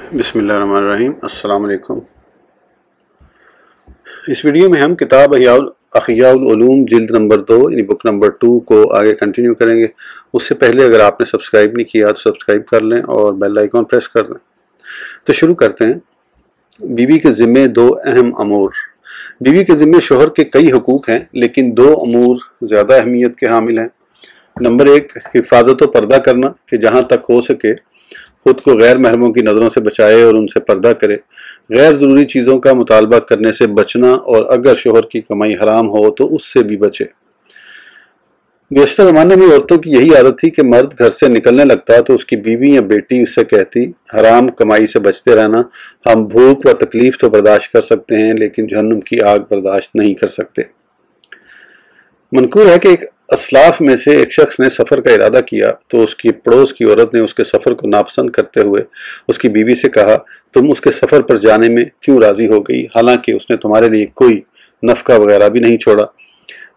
بسم اللہ الرحمن الرحیم۔ السلام علیکم۔ اس ویڈیو میں ہم کتاب احیاء العلوم جلد نمبر 2 یعنی بک نمبر 2 کو آگے کنٹینیو کریں گے۔ اس سے پہلے اگر آپ نے سبسکرائب نہیں کیا تو سبسکرائب کر لیں اور بیل آئیکن پریس کر دیں۔ تو شروع کرتے ہیں۔ بیوی کے ذمے 2 اہم امور۔ بیوی کے ذمے شوہر کے کئی حقوق ہیں، لیکن 2 امور زیادہ اہمیت کے حامل ہیں۔ نمبر 1 حفاظت و پردہ کرنا، کہ جہاں تک ہو سکے خود کو غیر محرموں کی نظروں سے بچائے اور ان سے پردہ کرے۔ غیر ضروری چیزوں کا مطالبہ کرنے سے بچنا، اور اگر شوہر کی کمائی حرام ہو تو اس سے بھی بچے۔ گزشتہ زمانے میں عورتوں کی یہی عادت تھی کہ مرد گھر سے نکلنے لگتا تو اس کی بیوی یا بیٹی اس سے کہتی، حرام کمائی سے بچتے رہنا، ہم بھوک و تکلیف تو برداشت کر سکتے ہیں لیکن جہنم کی آگ برداشت نہیں کر سکتے۔ منقول ہے کہ ایک اسلاف میں سے ایک شخص نے سفر کا ارادہ کیا تو اس کی پڑوس کی عورت نے اس کے سفر کو ناپسند کرتے ہوئے اس کی بیوی سے کہا، تم اس کے سفر پر جانے میں کیوں راضی ہو گئی، حالانکہ اس نے تمہارے لیے کوئی نفقہ وغیرہ بھی نہیں چھوڑا۔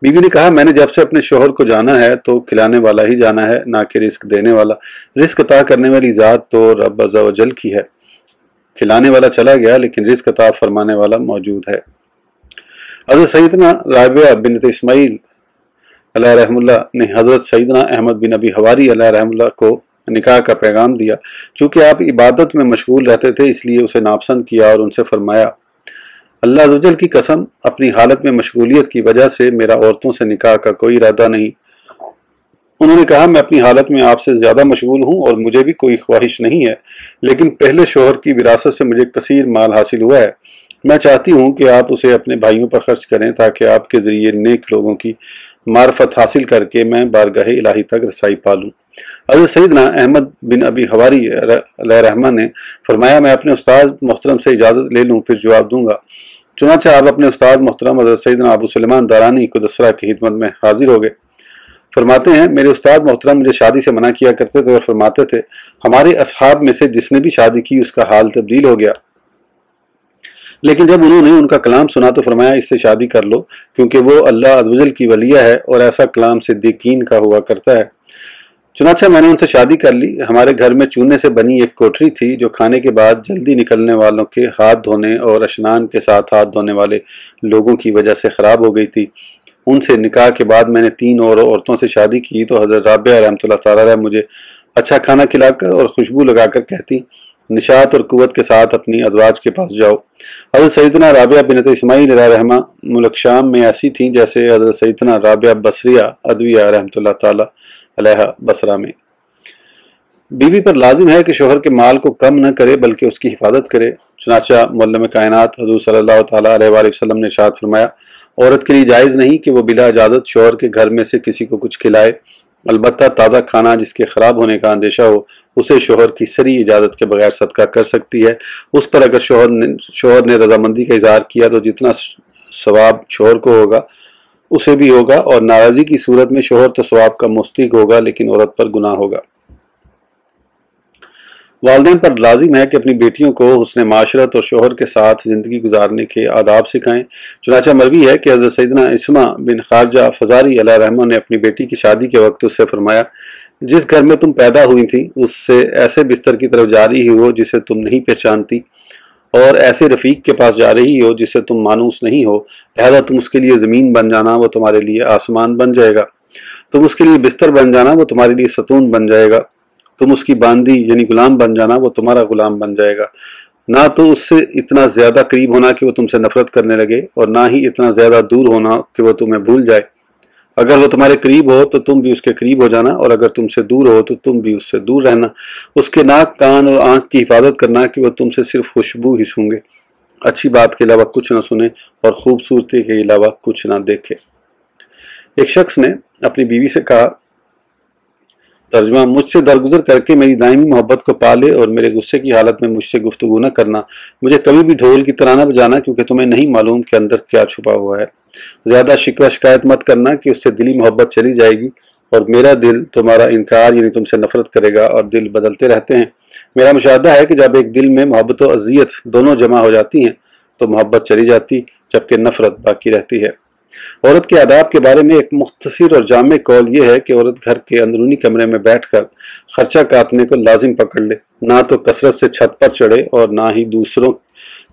بیوی نے کہا، میں نے جب سے اپنے شوہر کو جانا ہے تو کھلانے والا ہی جانا ہے، نہ کہ رزق دینے والا۔ رزق عطا کرنے والی ذات تو رب عز و جل کی ہے۔ کھلانے والا چلا گیا لیکن رزق عطا فرمانے والا موجود ہے۔ حضرت سیدنا رابعہ بنت اسماعیل علیہ رحم اللہ نے حضرت سیدنا احمد بن ابی حواری علیہ رحم اللہ کو نکاح کا پیغام دیا۔ چونکہ آپ عبادت میں مشغول رہتے تھے اس لیے اسے ناپسند کیا اور ان سے فرمایا، اللہ عز و جل کی قسم، اپنی حالت میں مشغولیت کی وجہ سے میرا عورتوں سے نکاح کا کوئی ارادہ نہیں۔ انہوں نے کہا، میں اپنی حالت میں آپ سے زیادہ مشغول ہوں اور مجھے بھی کوئی خواہش نہیں ہے، لیکن پہلے شوہر کی وراثت سے مجھے کثیر مال حاصل ہوا ہے۔ میں چاہتی ہوں کہ آپ اسے اپنے بھائیوں پر خرچ کریں تاکہ آپ کے ذریعے نیک لوگوں کی معرفت حاصل کر کے میں بارگاہ الہی تک رسائی پالوں۔ حضرت سیدنا احمد بن ابی حواری علیہ رحمہ نے فرمایا، میں اپنے استاد محترم سے اجازت لے لوں پھر جواب دوں گا۔ چنانچہ آپ اپنے استاد محترم حضرت سیدنا ابو سلیمان دارانی قدسرہ کی خدمت میں حاضر ہو گئے۔ فرماتے ہیں، میرے استاد محترم مجھے شادی سے منع کیا کرتے تھے اور فرماتے تھے، ہمارے اصحاب میں سے جس نے بھی شادی کی اس کا حال تبدیل ہو گیا، لیکن جب انہوں نے ان کا کلام سنا تو فرمایا، اس سے شادی کر لو کیونکہ وہ اللہ عز و جل کی ولیہ ہے اور ایسا کلام صدیقین کا ہوا کرتا ہے۔ چنانچہ میں نے ان سے شادی کر لی۔ ہمارے گھر میں چونے سے بنی ایک کوٹری تھی جو کھانے کے بعد جلدی نکلنے والوں کے ہاتھ دھونے اور اشنان کے ساتھ ہاتھ دھونے والے لوگوں کی وجہ سے خراب ہو گئی تھی۔ ان سے نکاح کے بعد میں نے 3 اور عورتوں سے شادی کی تو حضرت رابعہ رحمۃ اللہ تعالی علیہ مجھے اچھا کھانا کھلا کر اور خوشبو لگا کر کہتی، نشاط اور قوت کے ساتھ اپنی ازواج کے پاس جاؤ۔ حضرت سیدنا رابعہ بنت اسماعیل علیہ رحمہ ملک شام میں ایسی تھیں جیسے حضرت سیدنا رابعہ بصریہ ادویہ رحمۃ اللہ تعالی علیہ بصرہ میں۔ بیوی پر لازم ہے کہ شوہر کے مال کو کم نہ کرے بلکہ اس کی حفاظت کرے۔ چنانچہ معلم کائنات حضور صلی اللہ تعالیٰ علیہ وآلہ وسلم نے ارشاد فرمایا، عورت کے لیے جائز نہیں کہ وہ بلا اجازت شوہر کے گھر میں سے کسی کو کچھ کھلائے، البتہ تازہ کھانا جس کے خراب ہونے کا اندیشہ ہو اسے شوہر کی صریح اجازت کے بغیر صدقہ کر سکتی ہے۔ اس پر اگر شوہر نے رضامندی کا اظہار کیا تو جتنا ثواب شوہر کو ہوگا اسے بھی ہوگا، اور ناراضی کی صورت میں شوہر تو ثواب کا مستحق ہوگا لیکن عورت پر گناہ ہوگا۔ والدین پر لازم ہے کہ اپنی بیٹیوں کو حسن معاشرت اور شوہر کے ساتھ زندگی گزارنے کے آداب سکھائیں۔ چنانچہ مروی ہے کہ حضرت سیدنا اسما بن خارجہ فزاری علیہ رحمہ نے اپنی بیٹی کی شادی کے وقت اس سے فرمایا، جس گھر میں تم پیدا ہوئی تھی اس سے ایسے بستر کی طرف جا رہی ہو جسے تم نہیں پہچانتی، اور ایسے رفیق کے پاس جا رہی ہو جس سے تم مانوس نہیں ہو، لہذا تم اس کے لیے زمین بن جانا، وہ تمہارے لیے آسمان بن جائے گا۔ تم اس کے لیے بستر بن جانا، وہ تمہارے لیے ستون بن جائے گا۔ تم اس کی باندی یعنی غلام بن جانا، وہ تمہارا غلام بن جائے گا۔ نہ تو اس سے اتنا زیادہ قریب ہونا کہ وہ تم سے نفرت کرنے لگے، اور نہ ہی اتنا زیادہ دور ہونا کہ وہ تمہیں بھول جائے۔ اگر وہ تمہارے قریب ہو تو تم بھی اس کے قریب ہو جانا، اور اگر تم سے دور ہو تو تم بھی اس سے دور رہنا۔ اس کے ناک، کان اور آنکھ کی حفاظت کرنا کہ وہ تم سے صرف خوشبو ہی سونگے، اچھی بات کے علاوہ کچھ نہ سنے اور خوبصورتی کے علاوہ کچھ نہ دیکھے۔ ایک شخص نے اپنی بیوی سے کہا، ترجمہ، مجھ سے درگزر کر کے میری دائمی محبت کو پالے اور میرے غصے کی حالت میں مجھ سے گفتگو نہ کرنا، مجھے کبھی بھی ڈھول کی طرح نہ بجانا کیونکہ تمہیں نہیں معلوم کہ اندر کیا چھپا ہوا ہے۔ زیادہ شکوہ شکایت مت کرنا کہ اس سے دلی محبت چلی جائے گی، اور میرا دل تمہارا انکار یعنی تم سے نفرت کرے گا، اور دل بدلتے رہتے ہیں۔ میرا مشاہدہ ہے کہ جب ایک دل میں محبت و اذیت دونوں جمع ہو جاتی ہیں تو محبت چلی جاتی جبکہ نفرت باقی رہتی ہے۔ عورت کے آداب کے بارے میں ایک مختصر اور جامع قول یہ ہے کہ عورت گھر کے اندرونی کمرے میں بیٹھ کر خرچہ کاٹنے کو لازم پکڑ لے، نہ تو کثرت سے چھت پر چڑھے اور نہ ہی دوسروں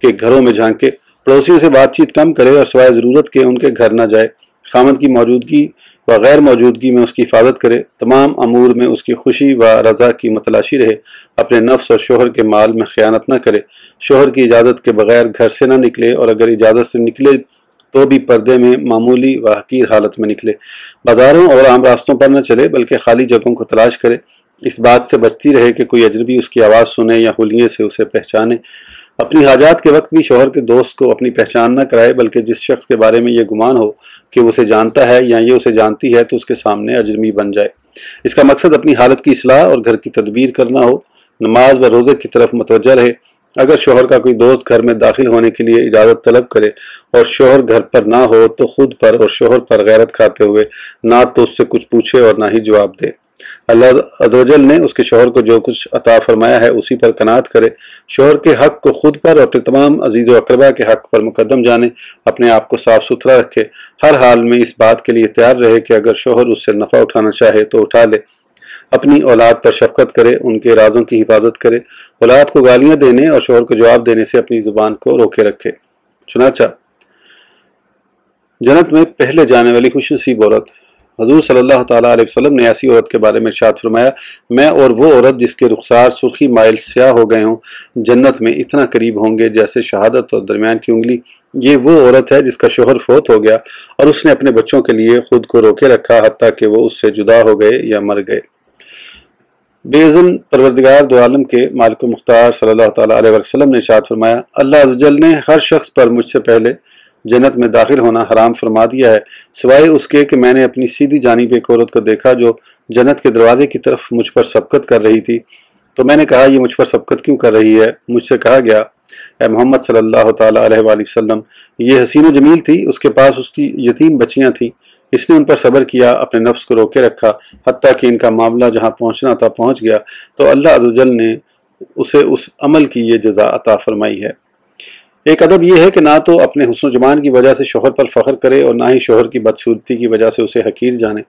کے گھروں میں جھانکے، پڑوسیوں سے بات چیت کم کرے اور سوائے ضرورت کے ان کے گھر نہ جائے، خامد کی موجودگی و غیر موجودگی میں اس کی حفاظت کرے، تمام امور میں اس کی خوشی و رضا کی متلاشی رہے، اپنے نفس اور شوہر کے مال میں خیانت نہ کرے، شوہر کی اجازت کے بغیر گھر سے نہ نکلے، اور اگر اجازت سے نکلے تو بھی پردے میں معمولی و حقیر حالت میں نکلے، بازاروں اور عام راستوں پر نہ چلے بلکہ خالی جگہوں کو تلاش کرے، اس بات سے بچتی رہے کہ کوئی اجنبی اس کی آواز سنے یا حلیے سے اسے پہچانے، اپنی حاجات کے وقت بھی شوہر کے دوست کو اپنی پہچان نہ کرائے بلکہ جس شخص کے بارے میں یہ گمان ہو کہ وہ اسے جانتا ہے یا یہ اسے جانتی ہے تو اس کے سامنے اجنبی بن جائے۔ اس کا مقصد اپنی حالت کی اصلاح اور گھر کی تدبیر کرنا ہو، نماز و روزے کی طرف متوجہ رہے، اگر شوہر کا کوئی دوست گھر میں داخل ہونے کے لیے اجازت طلب کرے اور شوہر گھر پر نہ ہو تو خود پر اور شوہر پر غیرت کھاتے ہوئے نہ تو اس سے کچھ پوچھے اور نہ ہی جواب دے۔ اللہ عز و جل نے اس کے شوہر کو جو کچھ عطا فرمایا ہے اسی پر قناعت کرے، شوہر کے حق کو خود پر اور اپنے تمام عزیز و اقربا کے حق پر مقدم جانے، اپنے آپ کو صاف ستھرا رکھے، ہر حال میں اس بات کے لیے تیار رہے کہ اگر شوہر اس سے نفع اٹھانا چاہے تو اٹھا لے، اپنی اولاد پر شفقت کرے، ان کے رازوں کی حفاظت کرے، اولاد کو گالیاں دینے اور شوہر کو جواب دینے سے اپنی زبان کو روکے رکھے۔ چنانچہ جنت میں پہلے جانے والی خوش نصیب عورت، حضور صلی اللہ تعالیٰ علیہ وسلم نے ایسی عورت کے بارے میں ارشاد فرمایا، میں اور وہ عورت جس کے رخسار سرخی مائل سیاہ ہو گئے ہوں جنت میں اتنا قریب ہوں گے جیسے شہادت اور درمیان کی انگلی۔ یہ وہ عورت ہے جس کا شوہر فوت ہو گیا اور اس نے اپنے بچوں کے لیے خود کو روکے رکھا حتیٰ کہ وہ اس سے جدا ہو گئے یا مر گئے۔ بے اذن پروردگار دو عالم کے مالک و مختار صلی اللہ تعالیٰ علیہ وسلم نے ارشاد فرمایا، اللہ عز و جل نے ہر شخص پر مجھ سے پہلے جنت میں داخل ہونا حرام فرما دیا ہے سوائے اس کے کہ میں نے اپنی سیدھی جانب ایک عورت کو دیکھا جو جنت کے دروازے کی طرف مجھ پر سبقت کر رہی تھی، تو میں نے کہا یہ مجھ پر سبقت کیوں کر رہی ہے؟ مجھ سے کہا گیا، اے محمد صلی اللہ تعالیٰ علیہ وآلہ وسلم، یہ حسین و جمیل تھی، اس کے پاس اس کی یتیم بچیاں تھیں، اس نے ان پر صبر کیا، اپنے نفس کو روکے رکھا، حتیٰ کہ ان کا معاملہ جہاں پہنچنا تھا پہنچ گیا، تو اللہ عز و جل نے اسے اس عمل کی یہ جزا عطا فرمائی ہے۔ ایک ادب یہ ہے کہ نہ تو اپنے حسن و جمال کی وجہ سے شوہر پر فخر کرے اور نہ ہی شوہر کی بدصورتی کی وجہ سے اسے حقیر جانے۔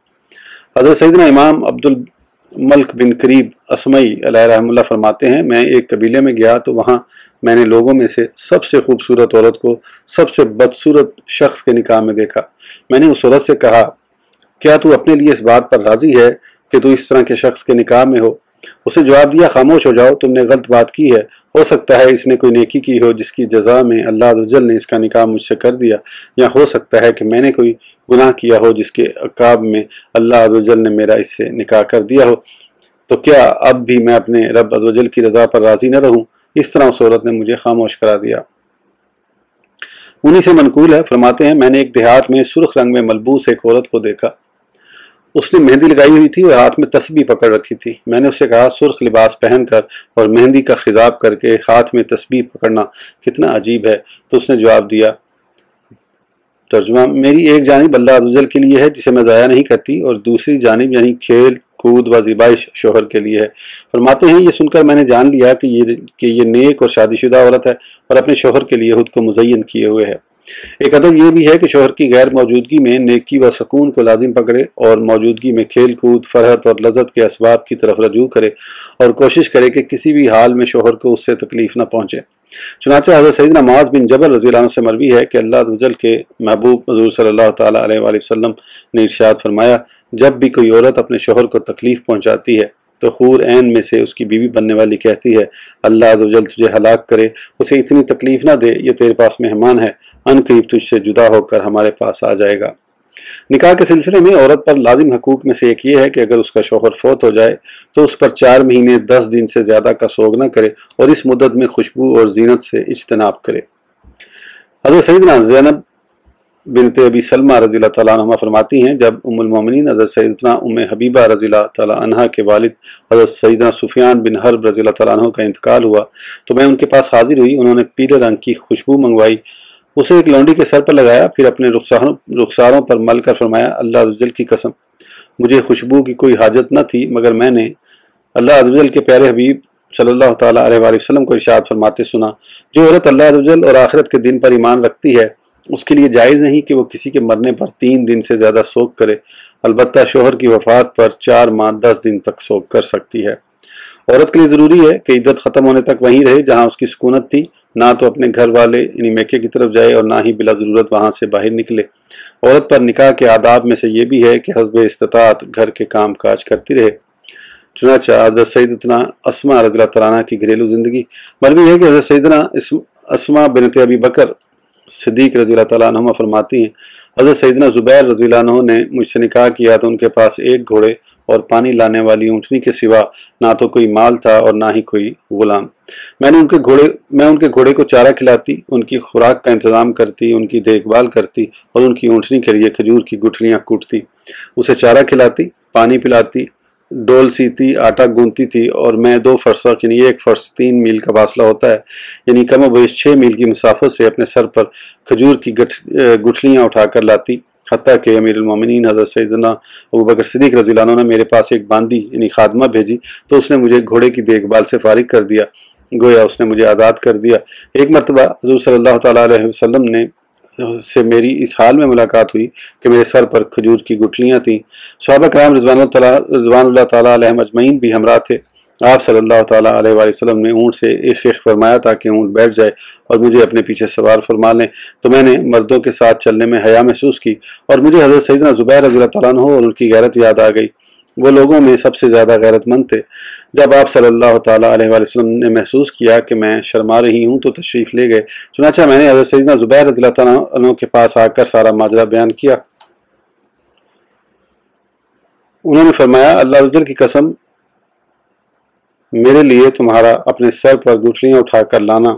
حضرت سیدنا امام عبد الملک بن قریب اسمعی علیہ رحمہ اللہ فرماتے ہیں، میں ایک قبیلے میں گیا تو وہاں میں نے لوگوں میں سے سب سے خوبصورت عورت کو سب سے بدصورت شخص کے نکاح میں دیکھا۔ میں نے اس عورت سے کہا، کیا تو اپنے لیے اس بات پر راضی ہے کہ تو اس طرح کے شخص کے نکاح میں ہو؟ اس نے جواب دیا، خاموش ہو جاؤ، تم نے غلط بات کی ہے، ہو سکتا ہے اس نے کوئی نیکی کی ہو جس کی جزا میں اللہ عز و جل نے اس کا نکاح مجھ سے کر دیا، یا ہو سکتا ہے کہ میں نے کوئی گناہ کیا ہو جس کے عقاب میں اللہ عز و جل نے میرا اس سے نکاح کر دیا ہو، تو کیا اب بھی میں اپنے رب عز و جل کی رضا پر راضی نہ رہوں؟ اس طرح اس عورت نے مجھے خاموش کرا دیا۔ انہی سے منقول ہے، فرماتے ہیں، میں نے ایک دیہات میں سرخ رنگ میں ملبوس ایک عورت کو دیکھا، اس نے مہندی لگائی ہوئی تھی اور ہاتھ میں تسبیح پکڑ رکھی تھی۔ میں نے اس سے کہا، سرخ لباس پہن کر اور مہندی کا خضاب کر کے ہاتھ میں تسبیح پکڑنا کتنا عجیب ہے؟ تو اس نے جواب دیا، ترجمہ، میری ایک جانب اللہ عز و جل کے لیے ہے جسے میں ضائع نہیں کرتی، اور دوسری جانب یعنی کھیل کود و زیبائش شوہر کے لیے ہے۔ فرماتے ہیں، یہ سن کر میں نے جان لیا کہ یہ نیک اور شادی شدہ عورت ہے اور اپنے شوہر کے لیے خود کو مزین کیے ہوئے ہے۔ ایک ادب یہ بھی ہے کہ شوہر کی غیر موجودگی میں نیکی و سکون کو لازم پکڑے اور موجودگی میں کھیل کود، فرحت اور لذت کے اسباب کی طرف رجوع کرے اور کوشش کرے کہ کسی بھی حال میں شوہر کو اس سے تکلیف نہ پہنچے۔ چنانچہ حضرت سیدنا معاذ بن جبل رضی اللہ عنہ سے مروی ہے کہ اللہ عز و جل کے محبوب حضور صلی اللہ تعالیٰ علیہ وآلہ وسلم نے ارشاد فرمایا، جب بھی کوئی عورت اپنے شوہر کو تکلیف پہنچاتی ہے تو حور عین میں سے اس کی بیوی بننے والی کہتی ہے، اللہ عز و جل تجھے ہلاک کرے، اسے اتنی تکلیف نہ دے، یہ تیرے پاس مہمان ہے، ان قریب تجھ سے جدا ہو کر ہمارے پاس آ جائے گا۔ نکاح کے سلسلے میں عورت پر لازم حقوق میں سے ایک یہ ہے کہ اگر اس کا شوہر فوت ہو جائے تو اس پر 4 مہینے 10 دن سے زیادہ کا سوگ نہ کرے اور اس مدت میں خوشبو اور زینت سے اجتناب کرے۔ حضرت سیدنا زینب بنت ابی سلمہ رضی اللہ تعالیٰ عنہ فرماتی ہیں، جب ام المومنین حضرت سیدنا ام حبیبہ رضی اللہ تعالیٰ عنہ کے والد حضرت سیدنا سفیان بن حرب رضی اللہ تعالیٰ عنہ کا انتقال ہوا تو میں ان کے پاس حاضر ہوئی، انہوں نے پیلے رنگ کی خوشبو منگوائی، اسے ایک لونڈی کے سر پر لگایا، پھر اپنے رخساروں پر مل کر فرمایا، اللہ عز و جل کی قسم، مجھے خوشبو کی کوئی حاجت نہ تھی مگر میں نے اللہ عز و جل کے پیارے حبیب صلی اللہ تعالیٰ علیہ وآلہ وسلم کو ارشاد فرماتے سنا، جو عورت اللہ عز و جل اور آخرت کے دن پر ایمان رکھتی ہے اس کے لیے جائز نہیں کہ وہ کسی کے مرنے پر 3 دن سے زیادہ سوگ کرے، البتہ شوہر کی وفات پر 4 ماہ 10 دن تک سوگ کر سکتی ہے۔ عورت کے لیے ضروری ہے کہ عدت ختم ہونے تک وہیں رہے جہاں اس کی سکونت تھی، نہ تو اپنے گھر والے یعنی میکے کی طرف جائے اور نہ ہی بلا ضرورت وہاں سے باہر نکلے۔ عورت پر نکاح کے آداب میں سے یہ بھی ہے کہ حسب استطاعت گھر کے کام کاج کرتی رہے۔ چنانچہ حضرت سیدتنا اسماء رضی اللہ تعالیٰ عنہ کی گھریلو زندگی مروی ہے کہ حضرت سیدنا اسماء بنت ابی بکر صدیق رضی اللہ تعالیٰ عنہ فرماتی ہیں، حضرت سیدنا زبیر رضی اللہ عنہ نے مجھ سے نکاح کیا تو ان کے پاس ایک گھوڑے اور پانی لانے والی اونٹنی کے سوا نہ تو کوئی مال تھا اور نہ ہی کوئی غلام۔ میں ان کے گھوڑے کو چارہ کھلاتی، ان کی خوراک کا انتظام کرتی، ان کی دیکھ بھال کرتی اور ان کی اونٹنی کے لیے کھجور کی گٹھلیاں کوٹتی، اسے چارہ کھلاتی، پانی پلاتی، ڈول سیتی، آٹا گونتی تھی، اور میں 2 فرسخ یعنی 1 فرس 3 میل کا فاصلہ ہوتا ہے، یعنی کم و بیش 6 میل کی مسافت سے اپنے سر پر کھجور کی گٹھلیاں اٹھا کر لاتی، حتیٰ کہ امیر المومنین حضرت سیدنا ابوبکر صدیق رضی اللہ عنہ نے میرے پاس ایک باندی یعنی خادمہ بھیجی تو اس نے مجھے گھوڑے کی دیکھ بھال سے فارغ کر دیا، گویا اس نے مجھے آزاد کر دیا۔ ایک مرتبہ حضور صلی اللہ تعالیٰ علیہ وسلم سے میری اس حال میں ملاقات ہوئی کہ میرے سر پر کھجور کی گٹھلیاں تھیں۔ صحابہ کرام رضوان اللہ تعالیٰ علیہم اجمعین بھی ہمراہ تھے۔ آپ صلی اللہ تعالیٰ علیہ وآلہ وسلم نے اونٹ سے ایک خیخ فرمایا تاکہ اونٹ بیٹھ جائے اور مجھے اپنے پیچھے سوار فرما لیں، تو میں نے مردوں کے ساتھ چلنے میں حیا محسوس کی اور مجھے حضرت سیدنا زبیر رضی اللہ تعالیٰ عنہ اور ان کی غیرت یاد آ گئی۔ وہ لوگوں میں سب سے زیادہ غیرت مند تھے۔ جب آپ صلی اللہ تعالیٰ علیہ وآلہ وسلم نے محسوس کیا کہ میں شرما رہی ہوں تو تشریف لے گئے، چنانچہ میں نے حضرت سیدنا زبیر رضی اللہ تعالیٰ عنہ کے پاس آ کر سارا ماجرا بیان کیا۔ انہوں نے فرمایا، اللہ عز و جل کی قسم، میرے لیے تمہارا اپنے سر پر گٹھلیاں اٹھا کر لانا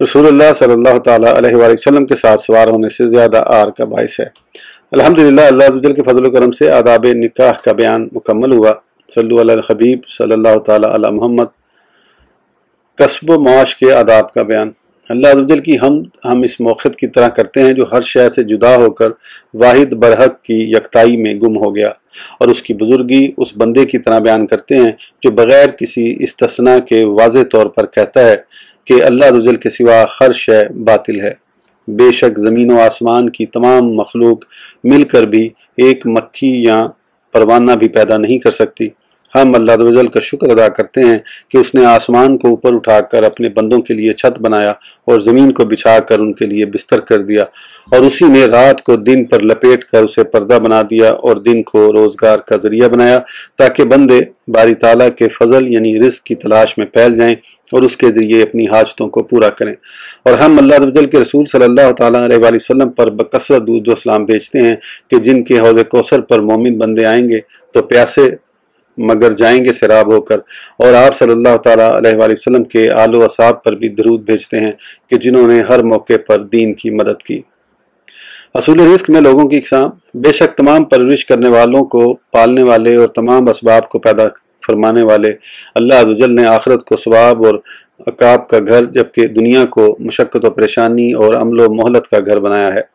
رسول اللہ صلی اللہ تعالیٰ علیہ وآلہ وسلم کے ساتھ سوار ہونے سے زیادہ آر کا باعث ہے۔ الحمدللہ، اللہ عز و جل کے فضل و کرم سے آداب نکاح کا بیان مکمل ہوا۔ صلو علی الحبیب صلی اللہ تعالیٰ علی محمد۔ کسب و معاش کے آداب کا بیان۔ اللہ عز و جل کی حمد ہم اس موقت کی طرح کرتے ہیں جو ہر شے سے جدا ہو کر واحد برحق کی یکتائی میں گم ہو گیا، اور اس کی بزرگی اس بندے کی طرح بیان کرتے ہیں جو بغیر کسی استثناء کے واضح طور پر کہتا ہے کہ اللہ عز و جل کے سوا ہر شے باطل ہے۔ بے شک زمین و آسمان کی تمام مخلوق مل کر بھی ایک مکھی یا پروانہ بھی پیدا نہیں کر سکتی۔ ہم اللہ عز و جل کا شکر ادا کرتے ہیں کہ اس نے آسمان کو اوپر اٹھا کر اپنے بندوں کے لیے چھت بنایا اور زمین کو بچھا کر ان کے لیے بستر کر دیا، اور اسی نے رات کو دن پر لپیٹ کر اسے پردہ بنا دیا اور دن کو روزگار کا ذریعہ بنایا تاکہ بندے باری تعالیٰ کے فضل یعنی رزق کی تلاش میں پھیل جائیں اور اس کے ذریعے اپنی حاجتوں کو پورا کریں۔ اور ہم اللہ عز و جل کے رسول صلی اللہ تعالیٰ علیہ وآلہ وسلم پر بکثرت درود و سلام بھیجتے ہیں کہ جن کے حوض کوثر پر مومن بندے آئیں گے تو پیاسے مگر جائیں گے سیراب ہو کر، اور آپ صلی اللہ تعالیٰ علیہ وآلہ وسلم کے آل و اصحاب پر بھی درود بھیجتے ہیں کہ جنہوں نے ہر موقع پر دین کی مدد کی۔ اصول رزق میں لوگوں کی اقسام۔ بے شک تمام پرورش کرنے والوں کو پالنے والے اور تمام اسباب کو پیدا فرمانے والے اللہ عز و جل نے آخرت کو ثواب اور عقاب کا گھر جبکہ دنیا کو مشقت و پریشانی اور عمل و مہلت کا گھر بنایا ہے۔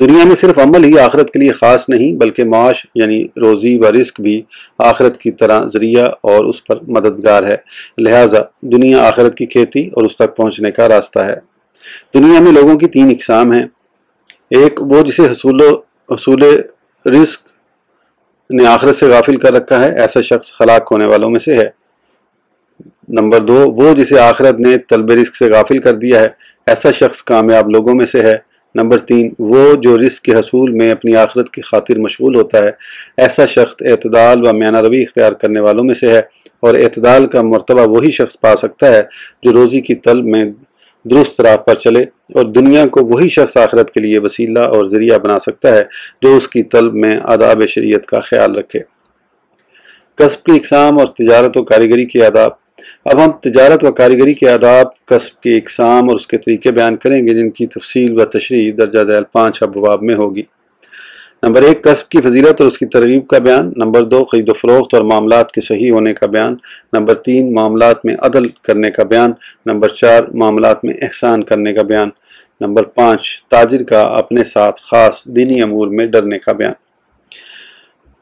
دنیا میں صرف عمل ہی آخرت کے لیے خاص نہیں بلکہ معاش یعنی روزی و رزق بھی آخرت کی طرح ذریعہ اور اس پر مددگار ہے، لہٰذا دنیا آخرت کی کھیتی اور اس تک پہنچنے کا راستہ ہے۔ دنیا میں لوگوں کی 3 اقسام ہیں۔ ایک وہ جسے حصول رزق نے آخرت سے غافل کر رکھا ہے، ایسا شخص ہلاک ہونے والوں میں سے ہے۔ نمبر 2 وہ جسے آخرت نے طلب رزق سے غافل کر دیا ہے، ایسا شخص کامیاب لوگوں میں سے ہے۔ نمبر 3 وہ جو رزق کے حصول میں اپنی آخرت کی خاطر مشغول ہوتا ہے، ایسا شخص اعتدال و میانہ روی اختیار کرنے والوں میں سے ہے، اور اعتدال کا مرتبہ وہی شخص پا سکتا ہے جو روزی کی طلب میں درست راہ پر چلے، اور دنیا کو وہی شخص آخرت کے لیے وسیلہ اور ذریعہ بنا سکتا ہے جو اس کی طلب میں آداب شریعت کا خیال رکھے۔ کسب کی اقسام اور تجارت و کاریگری کے آداب۔ اب ہم تجارت و کاریگری کے آداب، کسب کی اقسام اور اس کے طریقے بیان کریں گے جن کی تفصیل و تشریح درجہ ذیل 5 ابواب میں ہوگی۔ نمبر 1 کسب کی فضیلت اور اس کی ترغیب کا بیان۔ نمبر 2 خرید و فروخت اور معاملات کے صحیح ہونے کا بیان۔ نمبر 3 معاملات میں عدل کرنے کا بیان۔ نمبر 4 معاملات میں احسان کرنے کا بیان۔ نمبر 5 تاجر کا اپنے ساتھ خاص دینی امور میں ڈرنے کا بیان۔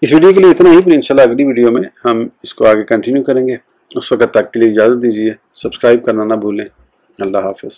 اس ویڈیو کے لیے اتنا ہی، پھر انشاءاللہ اگلی ویڈیو میں ہم اس کو آگے کنٹینیو کریں گے۔ اس وقت تک کے لیے اجازت دیجیے، سبسکرائب کرنا نہ بھولیں۔ اللہ حافظ۔